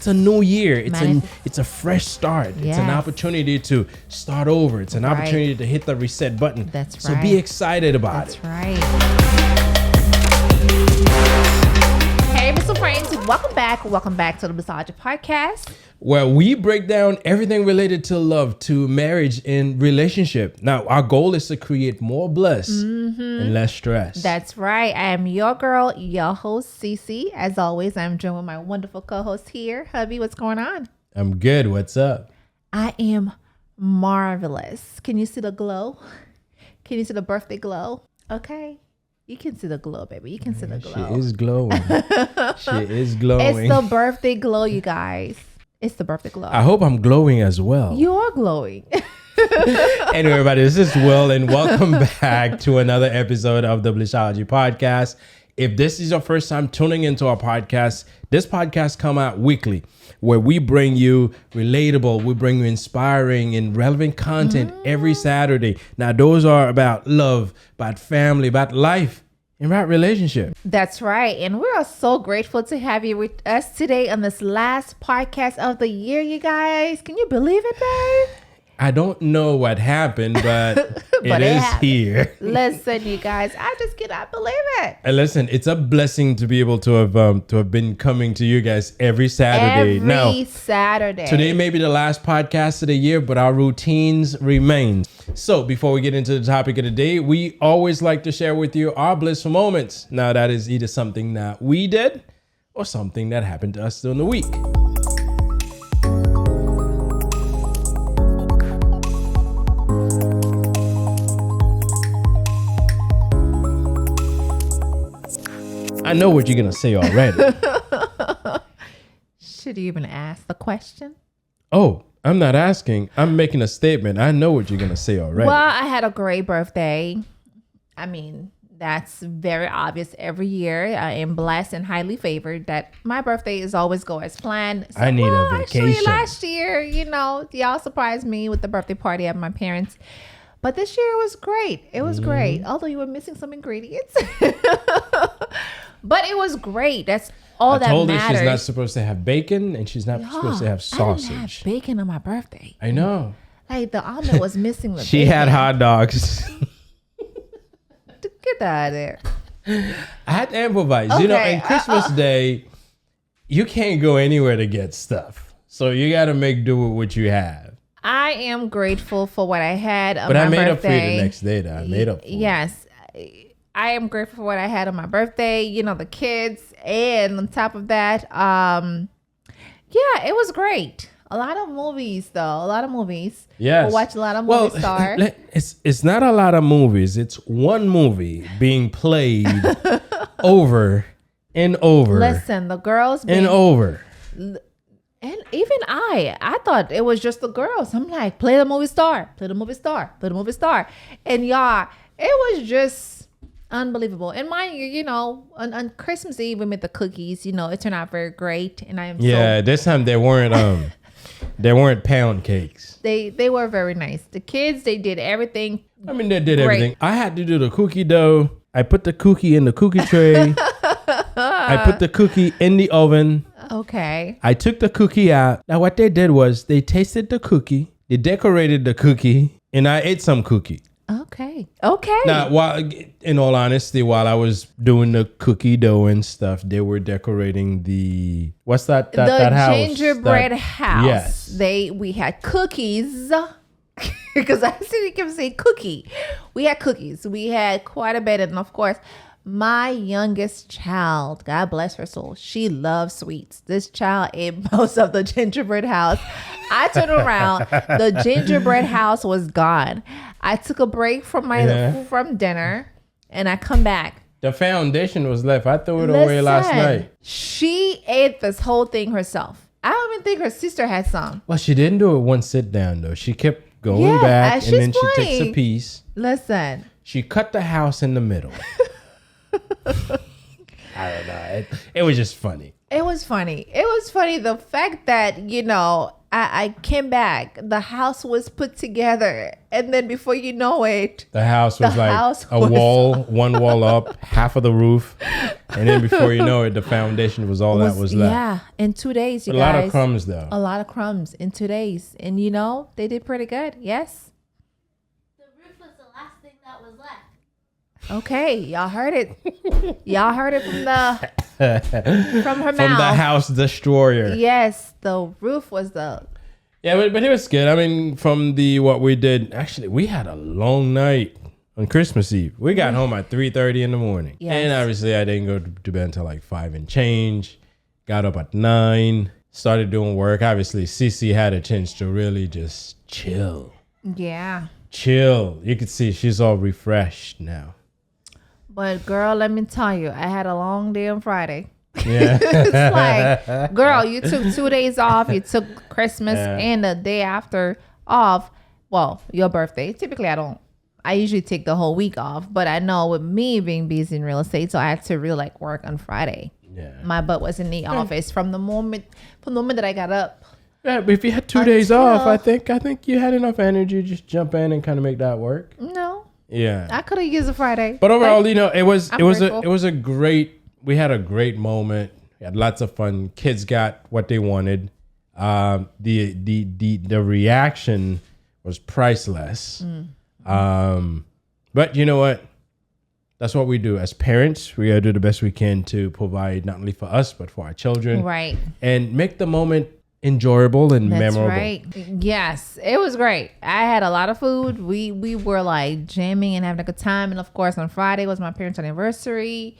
It's a new year. It's a fresh start. Yes. It's an opportunity to start over. It's an opportunity to hit the reset button. That's right. So be excited about it. That's right. Hey, Mr. Friends, welcome back. Welcome back to the Blissology Podcast, where we break down everything related to love, to marriage and relationship. Now, our goal is to create more bliss and less stress. That's right. I am your girl, your host, Cece. As always, I'm joined with my wonderful co-host here. Hubby, what's going on? I'm good. What's up? I am marvelous. Can you see the glow? Can you see the birthday glow? Okay. You can see the glow, baby. You can see the glow. She is glowing. She is glowing. It's the birthday glow, you guys. It's the birthday glow. I hope I'm glowing as well. You are glowing. Anyway, everybody, this is Will, and welcome back to another episode of the Blissology Podcast. If this is your first time tuning into our podcast, this podcast come out weekly, where we bring you relatable, we bring you inspiring and relevant content every Saturday. Now, those are about love, about family, about life, and about relationship. That's right. And we are so grateful to have you with us today on this last podcast of the year, you guys. Can you believe it, babe? I don't know what happened, but, it is here. Listen, you guys, I just cannot believe it. And listen, it's a blessing to be able to have been coming to you guys every Saturday. Saturday. Today may be the last podcast of the year, but our routines remain. So before we get into the topic of the day, we always like to share with you our blissful moments. Now, that is either something that we did or something that happened to us during the week. I know what you're going to say already. Should you even ask the question? Oh, I'm not asking. I'm making a statement. I know what you're going to say already. Well, I had a great birthday. I mean, that's very obvious every year. I am blessed and highly favored that my birthday is always go as planned. So, I need a vacation. Actually, last year, y'all surprised me with the birthday party at my parents'. But this year was great. It was great. Although you were missing some ingredients. But it was great. That's all that matters. I told her she's not supposed to have bacon and she's not supposed to have sausage. I didn't have bacon on my birthday. I know. Like the omelet was missing the She bacon. had hot dogs. Get that out of there. I had to improvise. Okay. And Christmas Day, you can't go anywhere to get stuff. So you got to make do with what you have. I am grateful for what I had on my birthday. But I made up for you the next day, though. I made up for you. Yes. I am grateful for what I had on my birthday, the kids. And on top of that, it was great. A lot of movies, though. A lot of movies. Yes. We'll watch a lot of movie star. It's not a lot of movies. It's one movie being played over and over. Listen, the girls and over. And even I thought it was just the girls. I'm like, play the movie star, play the movie star, play the movie star. And y'all, it was just unbelievable. And mind you, on Christmas Eve, we made the cookies. It turned out very great. And I am this time they weren't pound cakes. They were very nice. The kids, they did everything. I mean, they did everything. I had to do the cookie dough. I put the cookie in the cookie tray. I put the cookie in the oven. Okay. I took the cookie out. Now, what they did was they tasted the cookie, they decorated the cookie, and I ate some cookie. Okay. Now, in all honesty, while I was doing the cookie dough and stuff, they were decorating the what's that house? The gingerbread house. Yes. We had cookies. Because I see you kept saying cookie. We had cookies. We had quite a bit, and of course, my youngest child, God bless her soul, she loves sweets. This child ate most of the gingerbread house. I turned around, the gingerbread house was gone. I took a break from from dinner, and I come back. The foundation was left. I threw it away last night. She ate this whole thing herself. I don't even think her sister had some. Well, she didn't do it one sit down though. She kept going back, and then she takes a piece. Listen, she cut the house in the middle. I don't know. It was just funny. It was funny. It was funny. The fact that, I came back. The house was put together. And then before you know it, The house was one wall up, half of the roof. And then before you know it, the foundation was all that was left. Yeah, in 2 days, you A guys. lot of crumbs, though. A lot of crumbs in 2 days. And you know, they did pretty good. Yes. The roof was the last thing that was left. Okay, y'all heard it. Y'all heard it from her mouth. From the house destroyer. Yes, the roof was the... Yeah, but it was good. I mean, from what we did, actually, we had a long night on Christmas Eve. We got home at 3:30 in the morning. Yes. And obviously, I didn't go to bed until like 5 and change. Got up at 9, started doing work. Obviously, Cece had a chance to really just chill. Yeah. Chill. You could see she's all refreshed now. But girl, let me tell you, I had a long day on Friday. Yeah. It's like, girl, you took 2 days off. You took Christmas and the day after off. Well, your birthday. Typically, I usually take the whole week off. But I know with me being busy in real estate, so I had to really work on Friday. Yeah. My butt was in the office from the moment that I got up. Yeah, but if you had 2 days off, I think you had enough energy to just jump in and kind of make that work. No. Yeah. I could have used a Friday. But overall, it was grateful. a great. We had a great moment. We had lots of fun. Kids got what they wanted. The reaction was priceless. But you know what? That's what we do as parents. We gotta do the best we can to provide not only for us but for our children, Right. and make the moment enjoyable and That's memorable. right. Yes, it was great. I had a lot of food. We were like jamming and having a good time. And of course, on Friday was my parents' anniversary.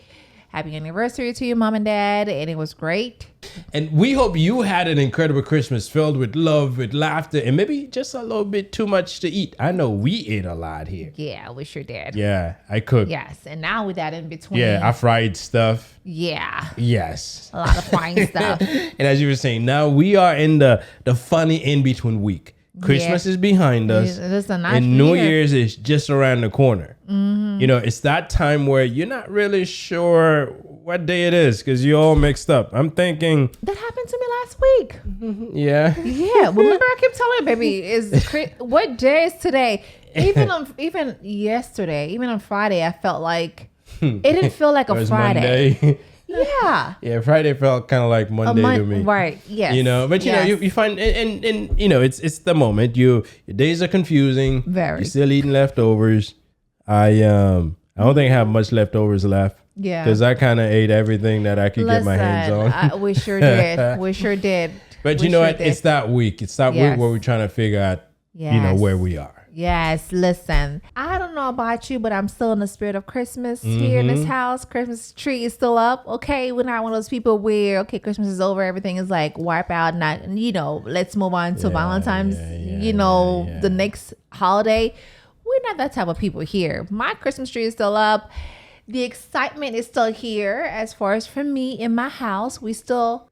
Happy anniversary to you, Mom and Dad. And it was great. And we hope you had an incredible Christmas filled with love, with laughter, and maybe just a little bit too much to eat. I know we ate a lot here. Yeah, we sure did. Yeah, I cooked. Yes. And now with that in between. Yeah, I fried stuff. Yeah. Yes. A lot of frying stuff. And as you were saying, now we are in the funny in-between week. Christmas is behind us. Listen, And New Year's is just around the corner. You know, it's that time where you're not really sure what day it is because you're all mixed up. I'm thinking, That happened to me last week. yeah. Yeah. Remember, I kept telling you, baby, what day is today? Even yesterday, even on Friday, I felt like it didn't feel like It a was Friday. Monday. Yeah. Yeah, Friday felt kind of like Monday to me. Right. Yes. You know, but you know, you find and you know, it's the moment. Your days are confusing. Very. You're still eating leftovers. I don't think I have much leftovers left. Yeah. Because I kind of ate everything that I could get my hands on. We sure did. We sure did. But you know what? It's that week. It's that week where we're trying to figure out, you know, where we are. Yes, listen. I don't know about you, but I'm still in the spirit of Christmas here in this house. Christmas tree is still up. Okay, we're not one of those people where Christmas is over, everything is like wipe out, not let's move on to Valentine's. The next holiday. We're not that type of people here. My Christmas tree is still up. The excitement is still here. As far as for me in my house, we still,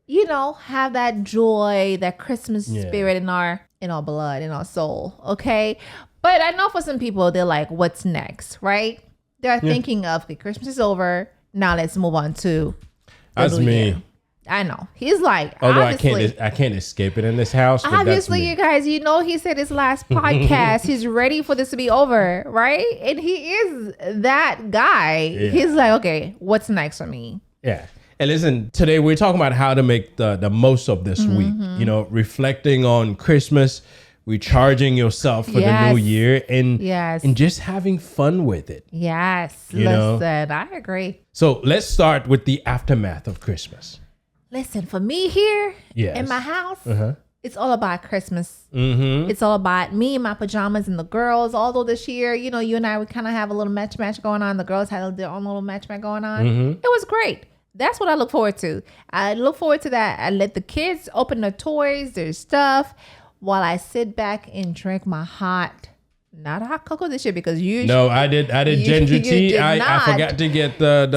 have that joy, that Christmas spirit in our blood, in our soul. Okay. But I know for some people, they're like, what's next? Right? They're thinking of, Christmas is over. Now let's move on to That's New me. Year. I know. He's like, Although obviously, I can't escape it in this house. But obviously, that's me. you guys, he said his last podcast, he's ready for this to be over, right? And he is that guy. Yeah. He's like, okay, what's next for me? Yeah. And listen, today we're talking about how to make the most of this week. Reflecting on Christmas, recharging yourself for the new year, and just having fun with it. Yes. Listen, I agree. So let's start with the aftermath of Christmas. Listen, for me here in my house, it's all about Christmas. It's all about me and my pajamas and the girls. Although this year, you and I would kind of have a little match going on. The girls had their own little match going on. It was great. That's what I look forward to. I look forward to that. I let the kids open their toys, their stuff, while I sit back and drink my not hot cocoa this year because usually. No, I did ginger tea. I forgot to get the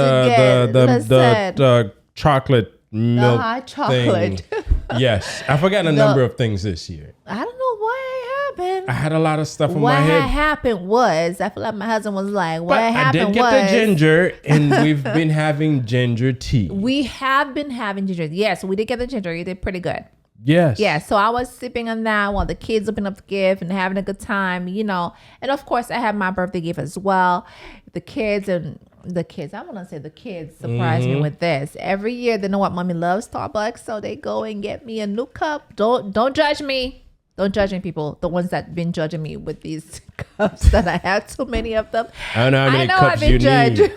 chocolate milk. The hot chocolate. Thing. Yes, I forgot a number of things this year. I don't know what happened. I had a lot of stuff in what my head. What happened was, I feel like my husband was like, what but happened was. I did get the ginger, and we've been having ginger tea. We have been having ginger. Yes, we did get the ginger. You did pretty good. Yes. Yeah, so I was sipping on that while the kids open up the gift and having a good time, And of course, I had my birthday gift as well. The kids, I want to say the kids surprise me with this. Every year, they know what mommy loves Starbucks, so they go and get me a new cup. Don't judge me. Don't judge me, people. The ones that been judging me with these cups that I have too many of them. I don't know how many cups you need.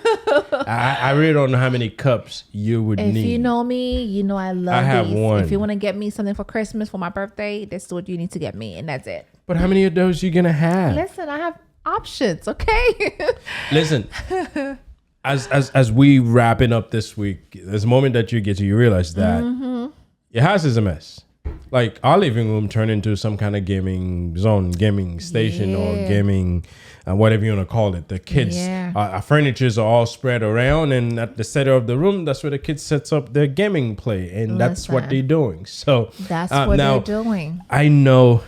I really don't know how many cups you would need. If you know me, you know I love I have these. one. If you want to get me something for Christmas for my birthday, that's what you need to get me, and that's it. But how many of those you gonna have? Listen, I have options, okay? Listen, as we wrapping up this week, there's a moment that you get to, you realize that your house is a mess. Like our living room turned into some kind of gaming zone, gaming station, or gaming, whatever you want to call it. The kids, our furnitures are all spread around, and at the center of the room, that's where the kids sets up their gaming play, and that's what they're doing. So that's what they're doing. I know,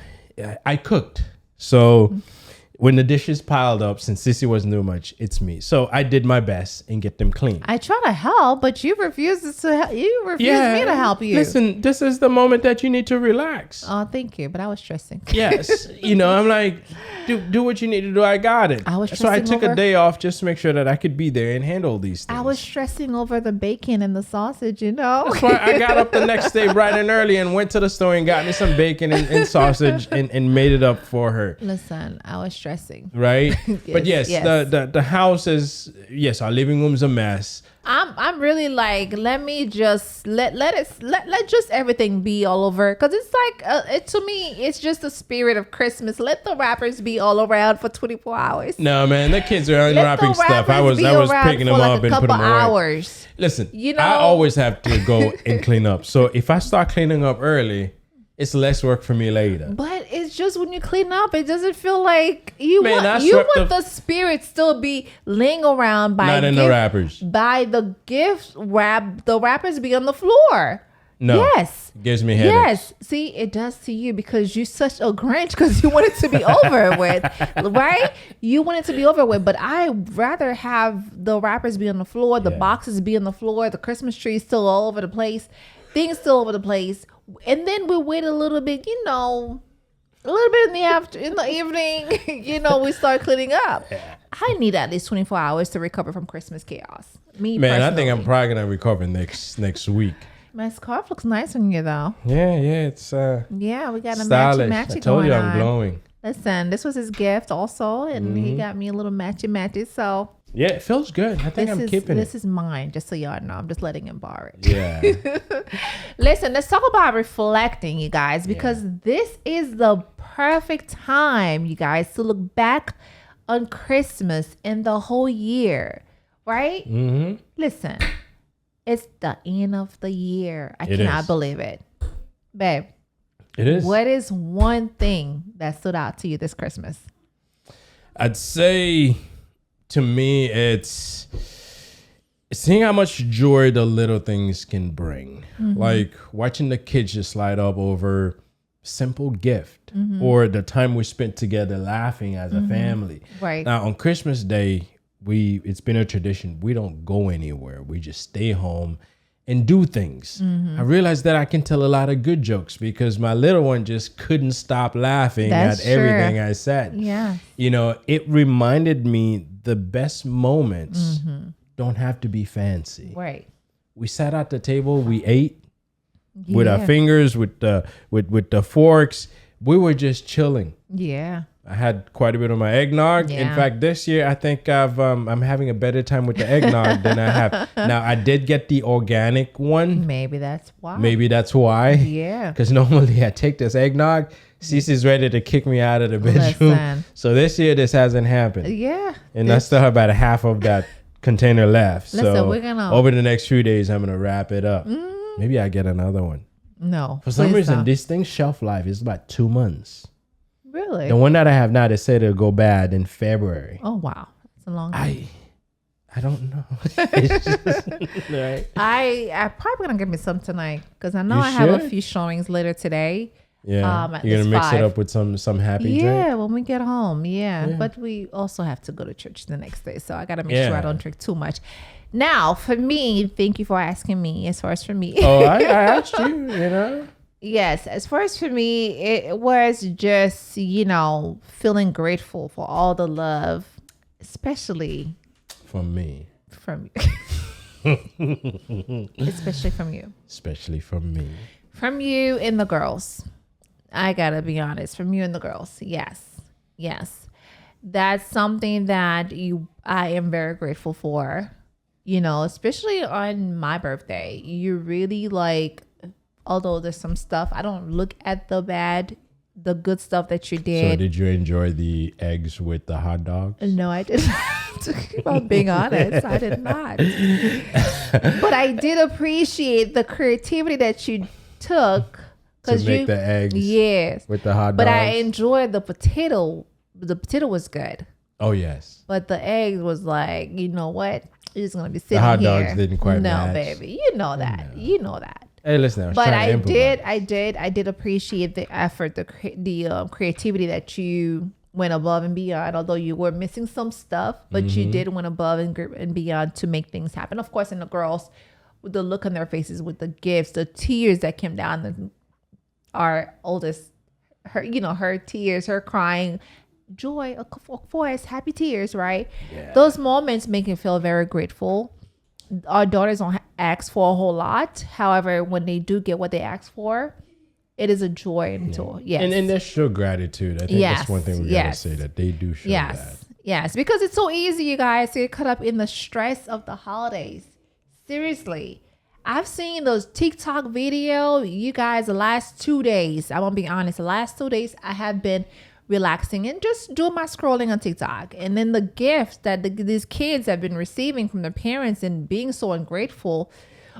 I cooked, so. When the dishes piled up, since Sissy wasn't doing much, it's me. So I did my best and get them clean. I try to help, but you refuse me to help you. Listen, this is the moment that you need to relax. Oh, thank you. But I was stressing. Yes. I'm like, do what you need to do. I got it. So I took a day off just to make sure that I could be there and handle these things. I was stressing over the bacon and the sausage, That's why I got up the next day bright and early and went to the store and got me some bacon and sausage and made it up for her. Listen, I was stressing. Right? But yes. The house is, our living room's a mess. I'm really like, let me just let just everything be all over, because it's like to me it's just the spirit of Christmas. Let the wrappers be all around for 24 hours. No, man, the kids are unwrapping stuff. I was picking them up and putting them away. Listen, I always have to go and clean up. So if I start cleaning up early, it's less work for me later. But it's just when you clean up, it doesn't feel like you want the spirit still be laying around by the wrappers. By the gift wrap, the wrappers be on the floor. No. Yes. Gives me headaches. Yes. See, it does to you because you're such a Grinch because you want it to be over with, right? You want it to be over with, but I rather have the wrappers be on the floor, the boxes be on the floor, the Christmas tree still all over the place, things still over the place. And then we wait a little bit, in the evening, we start cleaning up. I need at least 24 hours to recover from Christmas chaos. Personally. I think I'm probably gonna recover next week. My scarf looks nice on you though. Yeah, it's we got a stylish. matchy I told you I'm on. glowing. Listen, this was his gift also, and he got me a little matchy. So yeah, it feels good. I think I'm keeping it. This is mine, just so y'all know. I'm just letting him borrow it. Yeah. Listen, let's talk about reflecting, you guys, because this is the perfect time, you guys, to look back on Christmas and the whole year, right? Mm-hmm. Listen, it's the end of the year. I cannot believe it. Babe. It is. What is one thing that stood out to you this Christmas? I'd say, to me, it's seeing how much joy the little things can bring. Mm-hmm. Like watching the kids just light up over simple gift or the time we spent together laughing as a family. Right. Now on Christmas Day, it's been a tradition. We don't go anywhere. We just stay home and do things. I realized that I can tell a lot of good jokes because my little one just couldn't stop laughing at everything I said. Yeah. It reminded me the best moments don't have to be fancy. Right. We sat at the table, we ate with our fingers, with the forks. We were just chilling. Yeah. I had quite a bit of my eggnog. Yeah. In fact, this year I think I'm having a better time with the eggnog than I have. Now I did get the organic one. Maybe that's why. Yeah. Because normally I take this eggnog, Cece's ready to kick me out of the bedroom. Listen. So this year this hasn't happened. Yeah. And I still have about a half of that container left. Listen, so we're gonna over the next few days I'm gonna wrap it up. Maybe I get another one. No. For some reason, this thing's shelf life is about 2 months. Really? The one that I have now, they said it'll go bad in February. Oh wow, that's a long time. I don't know. It's just, right? I probably gonna give me some tonight because I know I have a few showings later today. Yeah, you're gonna mix it up with some happy drink. Yeah, when we get home. Yeah, but we also have to go to church the next day, so I gotta make sure I don't drink too much. Now, for me, thank you for asking me. As far as for me, I asked you. Yes, as far as for me, it was just, feeling grateful for all the love, especially From me. from you. Especially from you. Especially from me. From you and the girls. I gotta be honest. From you and the girls. Yes. Yes. That's something that I am very grateful for. Especially on my birthday. You really although there's some stuff, I don't look at the good stuff that you did. So did you enjoy the eggs with the hot dogs? No, I did not. If I'm being honest, I did not. But I did appreciate the creativity that you took. To make the eggs yes, with the hot dogs? But I enjoyed the potato. The potato was good. Oh, yes. But the eggs was like, you know what? You're just going to be sitting here. The hot dogs didn't quite match. No, baby. You know that. No. You know that. Hey, listen, I did appreciate the effort, the creativity that you went above and beyond. Although you were missing some stuff, but you did went above and beyond to make things happen. Of course, and the girls, with the look on their faces, with the gifts, the tears that came down. Our oldest, her tears, her crying, joy, of course, happy tears, right? Yeah. Those moments make me feel very grateful. Our daughters don't ask for a whole lot. However, when they do get what they ask for, it is a joy and joy. Yes. And they show gratitude. I think that's one thing we gotta say, that they do show that. Yes, because it's so easy, you guys, to get caught up in the stress of the holidays. Seriously. I've seen those TikTok video. You guys, the last 2 days, I won't be honest, the last 2 days, I have been relaxing and just doing my scrolling on TikTok. And then the gifts that these kids have been receiving from their parents and being so ungrateful.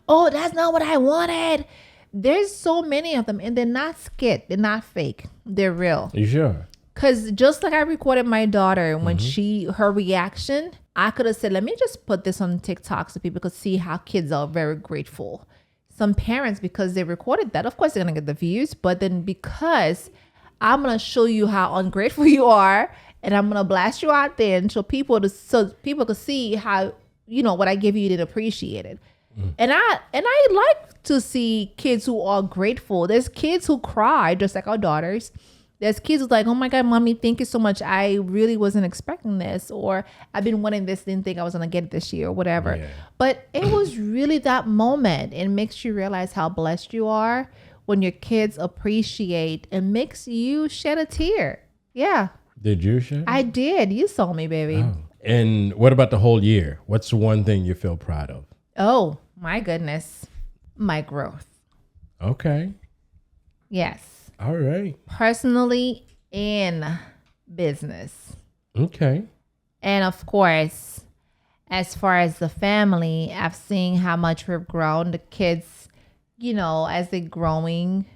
Oh, that's not what I wanted. There's so many of them, and they're not skit. They're not fake. They're real. You sure? Because just like I recorded my daughter when her reaction, I could have said, let me just put this on TikTok so people could see how kids are very grateful. Some parents, because they recorded that, of course, they're going to get the views. But then because I'm going to show you how ungrateful you are, and I'm going to blast you out there and show people so people could see how, what I give you, you didn't appreciate it. And I like to see kids who are grateful. There's kids who cry, just like our daughters. There's kids who's like, oh my God, mommy, thank you so much. I really wasn't expecting this. Or I've been wanting this, didn't think I was going to get it this year or whatever. Yeah. But it was really that moment. It makes you realize how blessed you are when your kids appreciate and makes you shed a tear. Yeah. Did you shed? I did. You saw me, baby. Oh. And what about the whole year? What's one thing you feel proud of? Oh, my goodness. My growth. Okay. Yes. All right. Personally and business. Okay. And of course, as far as the family, I've seen how much we've grown. The kids, as they're growing,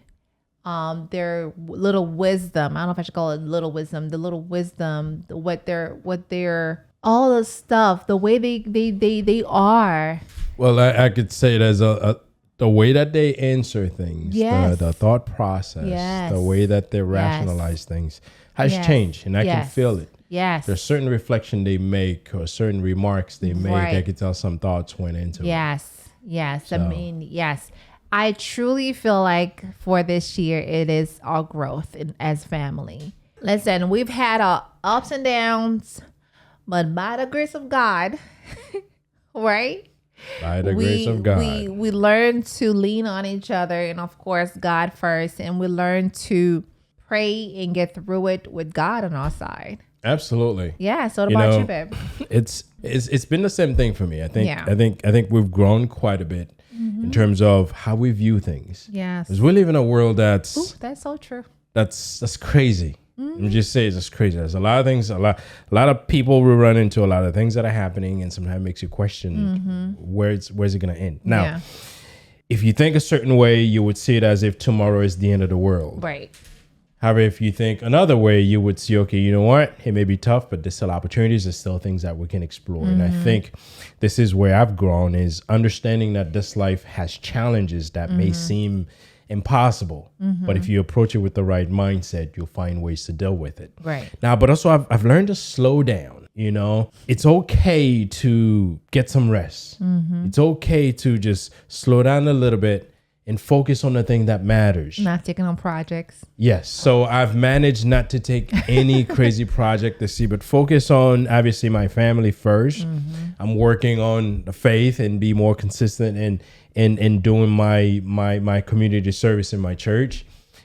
their little wisdom. I don't know if I should call it little wisdom. The little wisdom, what they're all the stuff, the way they are. Well, I could say it as the way that they answer things, the thought process, the way that they rationalize things has changed, and I can feel it. Yes. There's certain reflection they make or certain remarks they make. I can tell some thoughts went into it. Yes. So. I mean, yes. I truly feel like for this year, it is our growth as family. Listen, we've had our ups and downs, but by the grace of God, right? By the grace of God. We learn to lean on each other and, of course, God first. And we learn to pray and get through it with God on our side. Absolutely. Yeah. So what about you, babe? It's been the same thing for me. I think we've grown quite a bit in terms of how we view things. Yes. Because we live in a world that's so true. That's crazy. Let me just say it's just crazy. There's a lot of things, a lot of people will run into a lot of things that are happening, and sometimes it makes you question where's it going to end. Now, if you think a certain way, you would see it as if tomorrow is the end of the world. Right. However, if you think another way, you would see, okay, you know what? It may be tough, but there's still opportunities. There's still things that we can explore. And I think this is where I've grown, is understanding that this life has challenges that may seem impossible, but if you approach it with the right mindset, you'll find ways to deal with it. Right. Now, but also I've learned to slow down. It's okay to get some rest. It's okay to just slow down a little bit and focus on the thing that matters. Not taking on projects. Yes. So I've managed not to take any crazy project this year, but focus on obviously my family first. I'm working on the faith and be more consistent in doing my community service in my church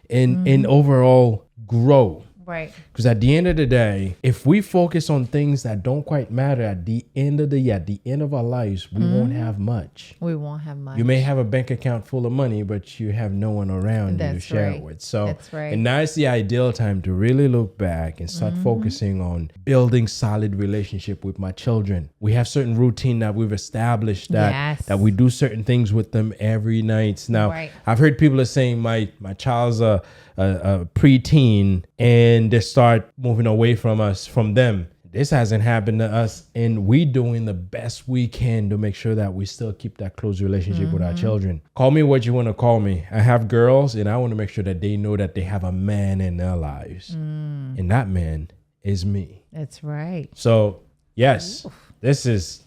and overall grow. Right. Because at the end of the day, if we focus on things that don't quite matter at the end of our lives, we won't have much. We won't have much. You may have a bank account full of money, but you have no one around you to share it with. So, that's right. And now it's the ideal time to really look back and start focusing on building solid relationship with my children. We have certain routine that we've established that we do certain things with them every night. Now, I've heard people are saying my child's a preteen and they start moving away from them. This hasn't happened to us, and we doing the best we can to make sure that we still keep that close relationship with our children. Call me what you want to call me. I have girls, and I want to make sure that they know that they have a man in their lives, and that man is me. That's right. So yes, this is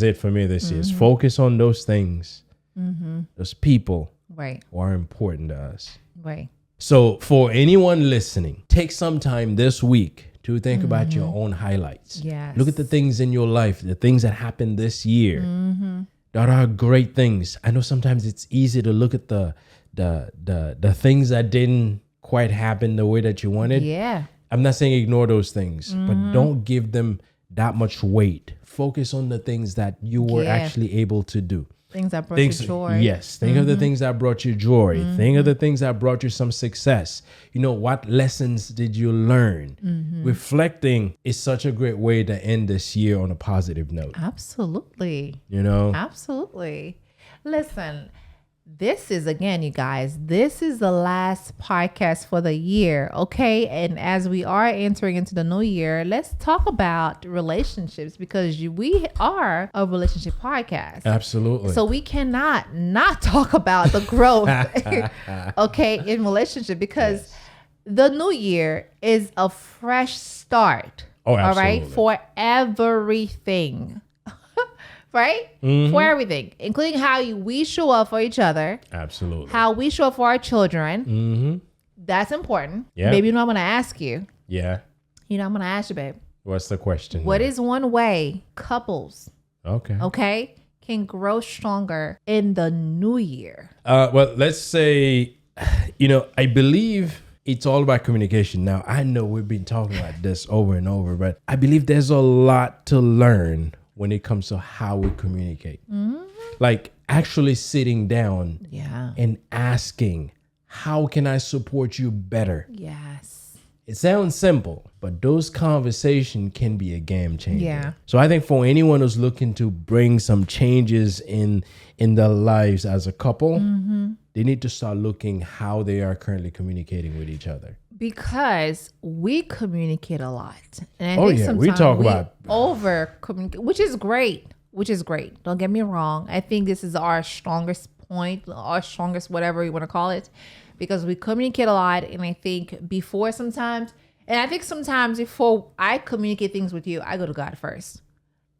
it for me this year. Is focus on those things, those people, who are important to us. Right. So for anyone listening, take some time this week to think about your own highlights. Yes. Look at the things in your life, the things that happened this year that are great things. I know sometimes it's easy to look at the things that didn't quite happen the way that you wanted. Yeah. I'm not saying ignore those things, but don't give them that much weight. Focus on the things that you were actually able to do. Things that brought you joy. Yes. Think of the things that brought you joy. Think of the things that brought you some success. You know, what lessons did you learn? Reflecting is such a great way to end this year on a positive note. Absolutely. You know? Absolutely. Listen, this is, again, you guys, this is the last podcast for the year, okay? And as we are entering into the new year, let's talk about relationships, because we are a relationship podcast. Absolutely. So we cannot not talk about the growth, okay, in relationship, because the new year is a fresh start. Oh, absolutely. All right, for everything. Right? For everything, including how we show up for each other. Absolutely. How we show up for our children. That's important. Yeah. Baby, you know I'm going to ask you. Yeah. You know I'm going to ask you, babe. What's the question? What is one way couples, okay, can grow stronger in the new year? Well, let's say, I believe it's all about communication. Now, I know we've been talking about this over and over, but I believe there's a lot to learn when it comes to how we communicate. Like actually sitting down and asking, how can I support you better? Yes. It sounds simple, but those conversations can be a game changer. Yeah. So I think for anyone who's looking to bring some changes in their lives as a couple, they need to start looking how they are currently communicating with each other. Because we communicate a lot. And I think we sometimes talk about over communicate, which is great. Don't get me wrong. I think this is our strongest point, our strongest whatever you want to call it, because we communicate a lot. And I think sometimes before I communicate things with you, I go to God first.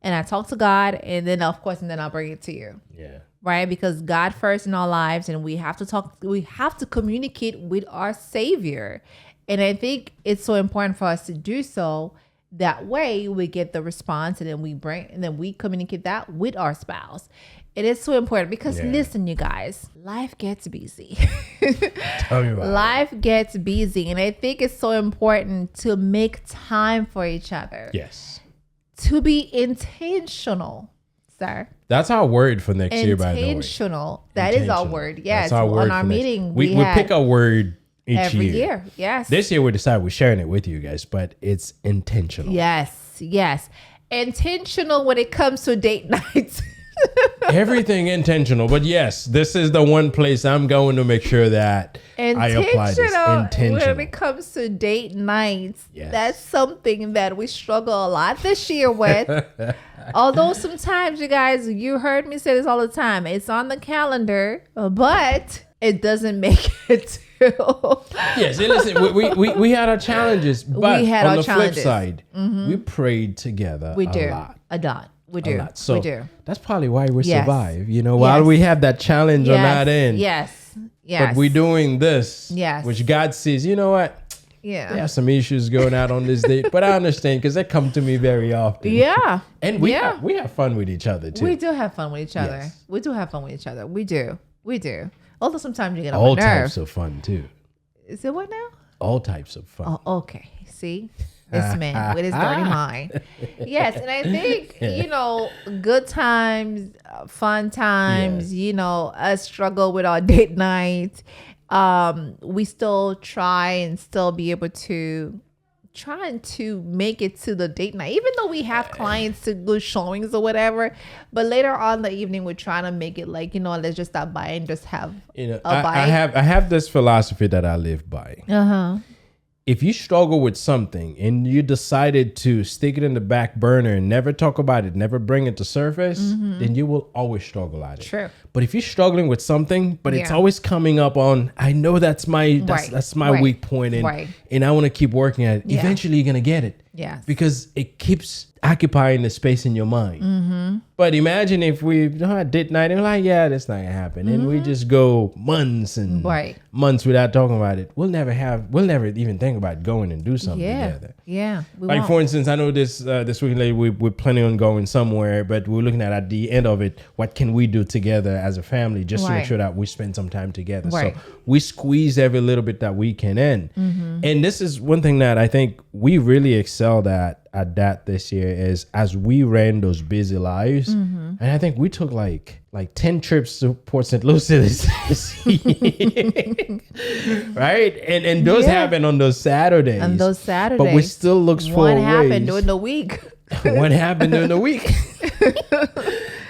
And I talk to God, and then of course, I'll bring it to you. Yeah. Right? Because God first in our lives, and we have to communicate with our Savior. And I think it's so important for us to do so. That way we get the response, and then we communicate that with our spouse. It is so important because listen, you guys, life gets busy. Tell me about Life gets busy. And I think it's so important to make time for each other. Yes. To be intentional, sir. That's our word for next year, by the way. Intentional. That is our word. Yes. That's our word on our meeting, we pick a word each every year. Yes. This year we decided we're sharing it with you guys, but it's intentional. Yes. Intentional when it comes to date nights. Everything intentional. But yes, this is the one place I'm going to make sure that I apply this. Intentional. When it comes to date nights, yes. That's something that we struggle a lot this year with. Although sometimes, you guys, you heard me say this all the time. It's on the calendar, but it doesn't make it to. Yes, listen, we had our challenges, but on the flip side, we prayed together a lot. We do. So we do. That's probably why we survive. While we have that challenge on that end. Yes. Yes. But we're doing this. Yes. Which God sees, you know what? Yeah. There are some issues going out on this date, but I understand because they come to me very often. Yeah. And we have fun with each other too. We do have fun with each other. Yes. We do have fun with each other. We do. Although sometimes you get on All my nerves. types of fun too. Is it what now? All types of fun. Oh, okay. See? This man with his dirty mind. Yes, and I think, good times, fun times, us struggle with our date nights. We still try and still be able to trying to make it to the date night, even though we have clients to do showings or whatever. But later on in the evening, we're trying to make it like, let's just stop by and just have a bite. I have this philosophy that I live by. If you struggle with something and you decided to stick it in the back burner and never talk about it, never bring it to surface, then you will always struggle at it. True. But if you're struggling with something, but it's always coming up on, I know that's my weak point, and I want to keep working at it. Yeah. Eventually, you're gonna get it. Yes. Because it keeps occupying the space in your mind. But imagine if we date night and we're like, yeah, that's not gonna happen, and we just go months and months without talking about it. We'll never even think about going and do something together. Yeah. Like for instance, I know this weekend we're planning on going somewhere, but we're looking at the end of it, what can we do together as a family just to make sure that we spend some time together. So we squeeze every little bit that we can in. And this is one thing that I think we really excelled at that this year is as we ran those busy lives. And I think we took like 10 trips to Port St. Lucie this year. Right? And those happen on those Saturdays. But we still looks for what ways. happened during the week. What happened during the week?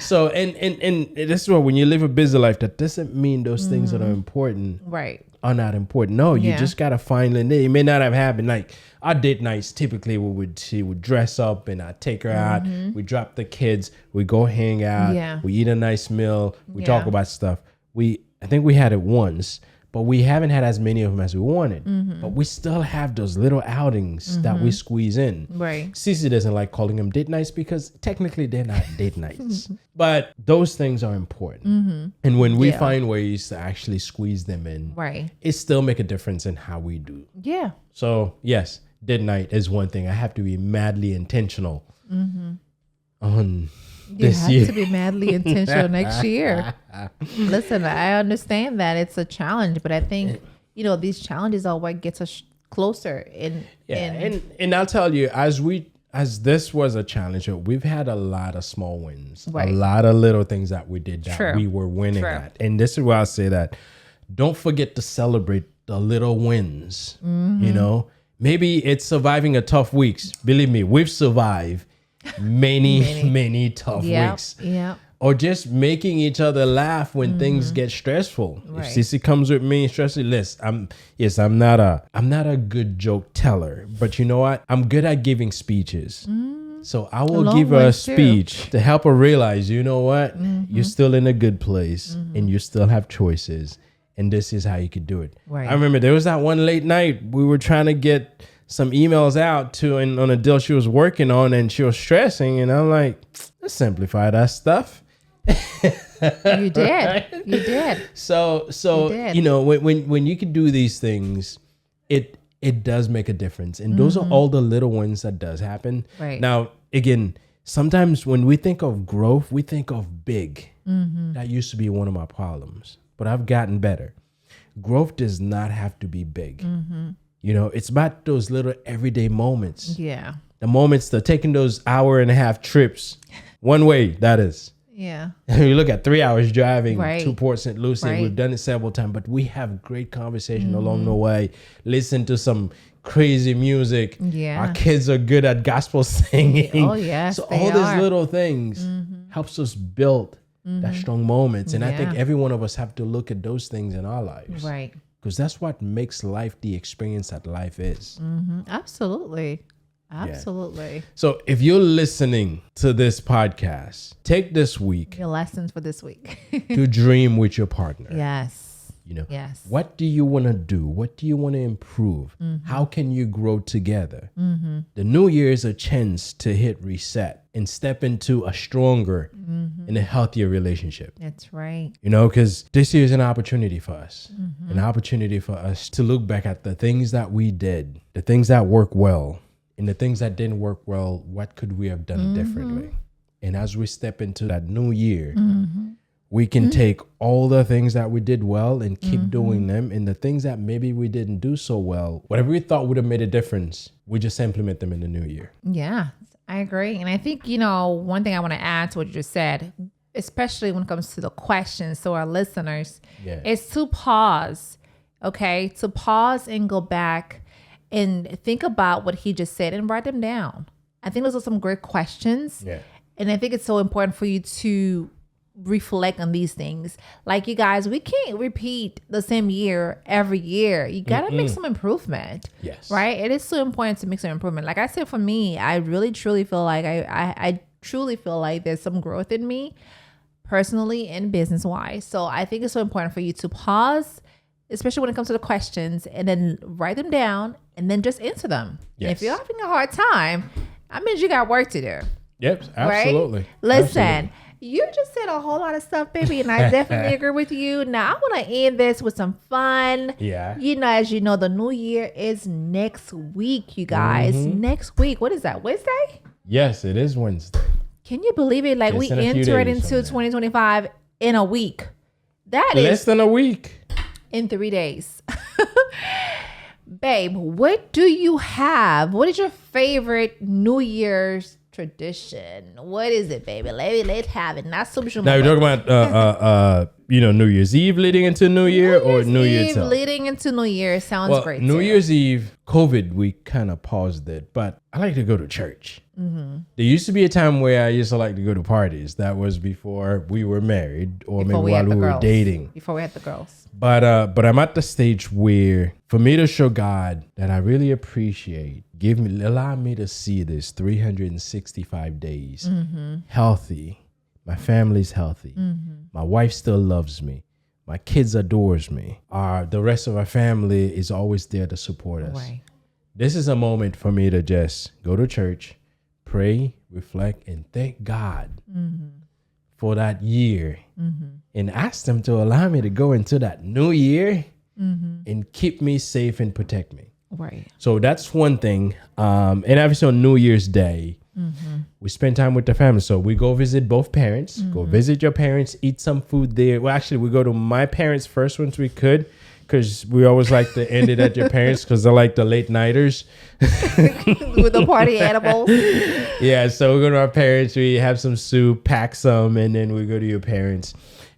So and this is what, when you live a busy life, that doesn't mean those things that are important are not important. No, you just gotta find it. It may not have happened. Like our date nights, typically she would dress up and I'd take her out. We drop the kids. We go hang out. We eat a nice meal. We talk about stuff. I think we had it once, but we haven't had as many of them as we wanted. But we still have those little outings that we squeeze in. Cece doesn't like calling them date nights because technically they're not date nights. But those things are important. And when we find ways to actually squeeze them in, it still make a difference in how we do. Yeah. So yes, date night is one thing. I have to be madly intentional on this year. You have to be madly intentional next year. Listen, I understand that it's a challenge, but I think, these challenges are what gets us closer. And I'll tell you, as this was a challenge, we've had a lot of small wins, a lot of little things that we did that we were winning at. And this is why I say that don't forget to celebrate the little wins. Maybe it's surviving a tough weeks. Believe me, we've survived many tough weeks. Yeah. Or just making each other laugh when things get stressful. If Cece comes with me stressful, listen, I'm not a good joke teller, but you know what? I'm good at giving speeches. So I will give her a speech to help her realize, you know what? You're still in a good place and you still have choices. And this is how you could do it. I remember there was that one late night we were trying to get some emails out to and on a deal she was working on, and she was stressing, and I'm like, let's simplify that stuff. You did. You did. So when you can do these things, it does make a difference. And those are all the little ones that does happen. Now, again, sometimes when we think of growth, we think of big. That used to be one of my problems, but I've gotten better. Growth does not have to be big. It's about those little everyday moments. Yeah. The moments, they're taking those 1.5-hour trips one way, that is. Yeah. You look at 3 hours driving to Port St. Lucie. We've done it several times, but we have great conversation along the way. Listen to some crazy music. Yeah. Our kids are good at gospel singing. Oh, yes. So all these little things helps us build that strong moments. And I think every one of us have to look at those things in our lives. Right. Because that's what makes life the experience that life is. Absolutely. Absolutely. Yeah. So if you're listening to this podcast, take this week. Your lessons for this week. to dream with your partner. Yes. You know, Yes. what do you want to do? What do you want to improve? How can you grow together? The new year is a chance to hit reset and step into a stronger and a healthier relationship. That's right. You know, because this year is an opportunity for us, an opportunity for us to look back at the things that we did, the things that worked well, and the things that didn't work well. What could we have done differently? And as we step into that new year, we can take all the things that we did well and keep doing them. And the things that maybe we didn't do so well, whatever we thought would have made a difference, we just implement them in the new year. Yeah, I agree. And I think, one thing I want to add to what you just said, especially when it comes to the questions to our listeners, is to pause, okay? To pause and go back and think about what he just said and write them down. I think those are some great questions. Yeah. And I think it's so important for you to reflect on these things. Like, you guys, we can't repeat the same year every year. You got to make some improvement. Yes. Right? It is so important to make some improvement. Like I said, for me, I really truly feel like I truly feel like there's some growth in me personally and business wise. So I think it's so important for you to pause, especially when it comes to the questions, and then write them down and then just answer them. Yes. And if you're having a hard time, that means you got work to do. Yep, absolutely. Right? Listen, Absolutely. you just said a whole lot of stuff, baby, and I definitely agree with you. Now, I want to end this with some fun. Yeah. As you know, the new year is next week, you guys. Next week. What is that, Wednesday? Yes, it is Wednesday. Can you believe it? Like, Just we in a few enter it days into from now. 2025 in a week. That is Less than a week. in 3 days. Babe, what do you have? What is your favorite New Year's tradition? What is it, baby? Let's have it. Not social. Now you're talking about New Year's Eve leading into New Year or New Year Eve itself? leading into New Year sounds great. New too. Year's Eve, COVID, we kind of paused it, but I like to go to church. There used to be a time where I used to like to go to parties. That was before we were married, or Before maybe had while the we were girls. dating. Before we had the girls. But I'm at the stage where, for me to show God that I really appreciate, allow me to see this 365 days healthy. My family's healthy. My wife still loves me. My kids adores me. The rest of our family is always there to support us. Right. This is a moment for me to just go to church, pray, reflect, and thank God for that year, and ask them to allow me to go into that new year and keep me safe and protect me. Right. So that's one thing. And obviously on New Year's Day, we spend time with the family. So we go visit both parents, go visit your parents, eat some food there. Well, actually, we go to my parents first once we could, because we always like to end it at your parents because they're like the late nighters. With the party animals. Yeah, so we go to our parents, we have some soup, pack some, and then we go to your parents.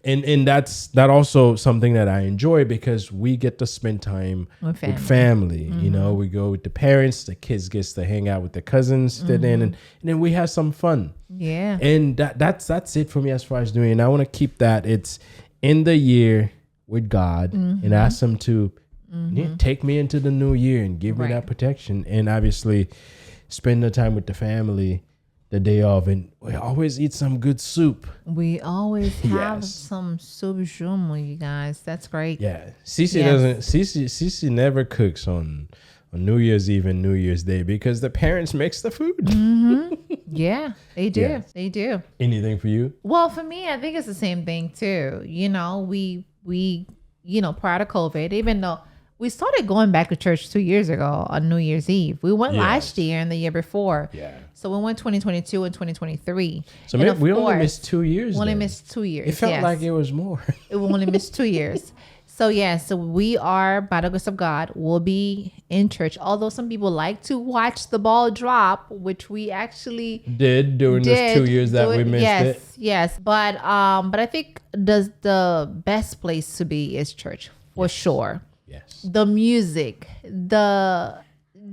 And that's also something that I enjoy because we get to spend time with family. You know, we go with the parents, the kids gets to hang out with the cousins, and then we have some fun. Yeah. And that's it for me as far as doing it. And I want to keep that. It's in the year with God and ask him to take me into the new year and give me that protection. And obviously spend the time with the family the day of, and we always eat some good soup. We always have Yes. some soup jumeau, you guys. That's great. Yeah, Cece never cooks on New Year's Eve and New Year's Day because the parents makes the food. Yeah, they do. Yes. They do. Anything for you? Well, for me, I think it's the same thing too. We prior to COVID, even though we started going back to church 2 years ago on New Year's Eve. We went last year and the year before. Yeah. So we went 2022 and 2023. So And maybe of we only course, missed 2 years. We only then. missed 2 years. It felt yes. like it was more. We only missed 2 years. So so we are, by the grace of God, will be in church. Although some people like to watch the ball drop, which we actually Did during those 2 years that we missed it. Yes. But I think the best place to be is church for sure. Yes. The music,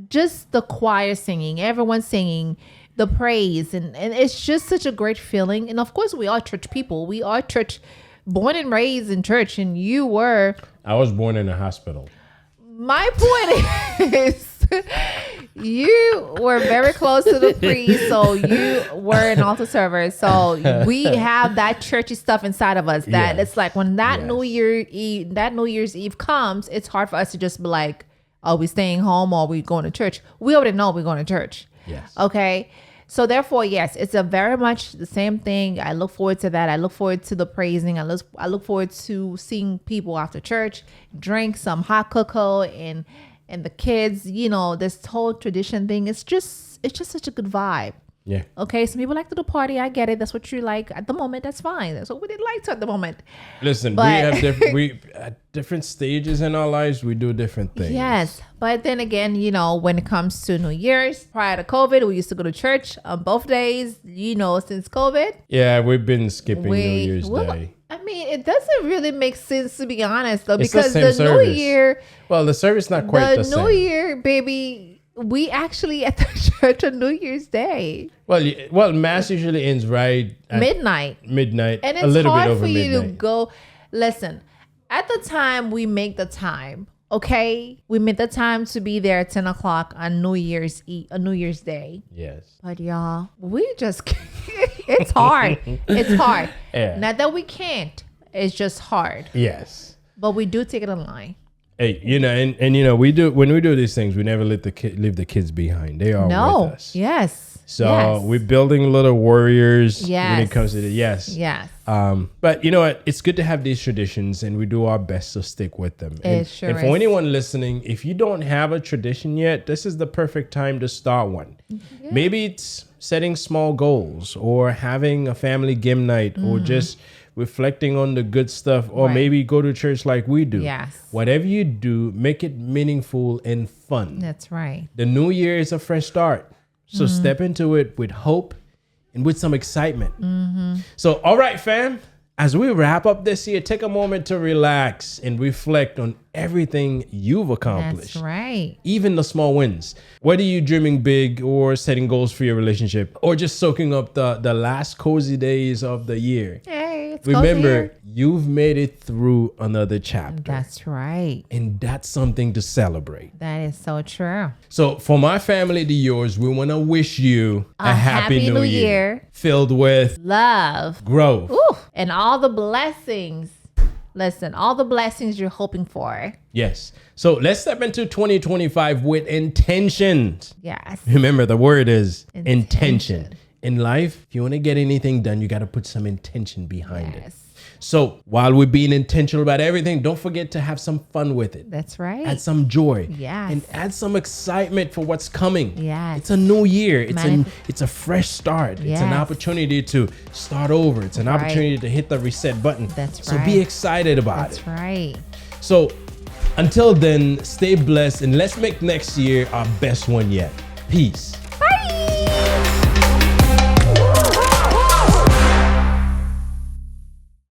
just the choir singing, everyone singing, the praise, and it's just such a great feeling. And of course, we are church people. We are church, born and raised in church, and you were. I was born in a hospital. My point is, You were very close to the priest, so you were an altar server. So we have that churchy stuff inside of us that Yes. it's like when that Yes. New Year's Eve comes, it's hard for us to just be like, are we staying home or are we going to church? We already know we're going to church. Yes. Okay. So therefore, yes, it's a very much the same thing. I look forward to that. I look forward to the praising. I look forward to seeing people after church drink some hot cocoa and the kids, this whole tradition thing. It's just such a good vibe. Yeah. Okay, some people like to do party. I get it. That's what you like at the moment. That's fine. That's what we didn't like to at the moment. Listen, But- we at different stages in our lives, we do different things. Yes, but then again, when it comes to New Year's, prior to COVID, we used to go to church on both days. Since COVID, Yeah, we've been skipping New Year's well, Day. I mean, it doesn't really make sense to be honest, though, It's the because same the service. New Year, Well, the service not quite the New same. Year, baby. We actually at the church on New Year's Day, Well, mass usually ends right at midnight. midnight, And a it's little bit hard over for you midnight. to go. Listen, at the time we make the time, okay? We make the time to be there at 10 o'clock on New Year's Day. Yes. But y'all, we just, it's hard. It's hard. Yeah. Not that we can't. It's just hard. Yes. But we do take it online. Hey, and we do when we do these things, we never leave the kids behind. They are with us. Yes. So yes. we're building little warriors when Yes. it comes to yes. Yes. But you know what? It's good to have these traditions, and we do our best to stick with them. And, sure and for is. anyone listening, if you don't have a tradition yet, this is the perfect time to start one. Maybe it's setting small goals, or having a family game night, or just reflecting on the good stuff, or Right. maybe go to church like we do. Yes. Whatever you do, make it meaningful and fun. That's right. The new year is a fresh start. So step into it with hope and with some excitement. So, all right, fam, as we wrap up this year, take a moment to relax and reflect on everything you've accomplished. That's right. Even the small wins. Whether you're dreaming big or setting goals for your relationship, or just soaking up the last cozy days of the year. Hey, it's cozy Remember, here. you've made it through another chapter. That's right. And that's something to celebrate. That is so true. So for my family to yours, we want to wish you a happy new year filled with Love. growth. Ooh, and all the blessings. Listen, all the blessings you're hoping for. Yes. So let's step into 2025 with intentions. Yes. Remember, the word is Intention. intention. In life, if you want to get anything done, you got to put some intention behind it. Yes. So while we're being intentional about everything, don't forget to have some fun with it. That's right. Add some joy. Yes. And add some excitement for what's coming. Yes. It's a new year. Manif- It's a fresh start. It's an Yes. opportunity to start over. It's an Right. opportunity to hit the reset button. That's so right. be excited about That's it. right. So until then, stay blessed and let's make next year our best one yet. Peace.